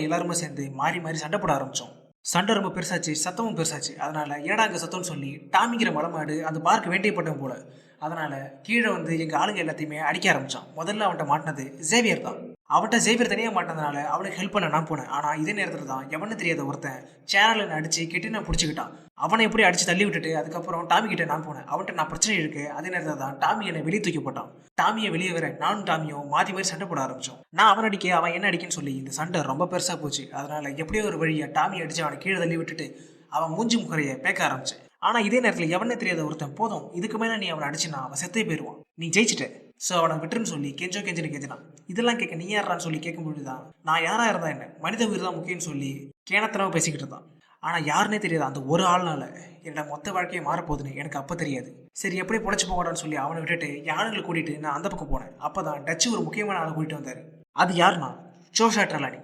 எல்லாருமே சேர்ந்து மாறி மாறி சண்டை போட ஆரம்பிச்சோம். சண்டை ரொம்ப பெருசாச்சு, சத்தமும் பெருசாச்சு. அதனால ஏடா அங்கே சத்தம்னு சொல்லி டாமிக்கிற மலமாடு அந்த பார்க்கு வேண்டியப்பட்டவன் போல. அதனால கீழே வந்து எங்க ஆளுங்க எல்லாத்தையுமே அடிக்க ஆரம்பிச்சான். முதல்ல அவன்கிட்ட மாட்டினது ஜேவியர் தான். அவன்கிட்ட ஜேவியர் தனியாக மாட்டினதுனால அவனுக்கு ஹெல்ப் பண்ண நான் போனேன். ஆனால் இதே நேரத்தில் தான் எவனு தெரியாத ஒருத்தன் சேனல் அடிச்சு கெட்டி நான் பிடிச்சிக்கிட்டான். அவனை எப்படி அடிச்சு தள்ளி விட்டுட்டு அதுக்கப்புறம் டாமி கிட்ட நான் போனேன். அவன்கிட்ட நான் பிரச்சனை இருக்கு. அதே நேரத்தில் தான் டாமி என்னை வெளியே தூக்கி போட்டான். டாமியை வெளியே வர நானும் டாமியும் மாற்றி மாதிரி சண்டை போட ஆரம்பிச்சோம். நான் அவன் அடிக்க அவன் என்ன அடிக்கன்னு சொல்லி இந்த சண்டை ரொம்ப பெருசாக போச்சு. அதனால எப்படியோ ஒரு வழியை டாமி அடிச்சு அவனை கீழே தள்ளி விட்டுட்டு அவன் மூஞ்சி முகரையை பேக்க ஆரம்பிச்சேன். ஆனால் இதே நேரத்தில் எவனே தெரியாத ஒருத்தன் போதும், இதுக்கு மேலே நீ அவனை அடிச்சுனா அவன் செத்தே போயிடுவான், நீ ஜெயிச்சிட்ட, ஸோ அவனை விட்டுருன்னு சொல்லி கெஞ்சுன்னு கெஞ்சினான். இதெல்லாம் கேட்க நீ யாரான்னு சொல்லி கேட்கும்போது தான் நான் யாரா இருந்தா என்ன, மனித உயிர் தான் முக்கியம்னு சொல்லி கேனத்தனமாக பேசிக்கிட்டு இருந்தான். ஆனால் யாருன்னே தெரியாது அந்த ஒரு ஆள்னால என்னோட மொத்த வாழ்க்கையை மாறப்போகுதுன்னு எனக்கு அப்போ தெரியாது. சரி எப்படி பொழைச்சி போகடான்னு சொல்லி அவனை விட்டுட்டு யானைகளை கூட்டிட்டு நான் அந்த பக்கம் போனேன். அப்போ தான் டச்சு ஒரு முக்கியமான ஆளை கூட்டிட்டு வந்தார். அது யாருன்னா ஜோஷா ட்ரலானி.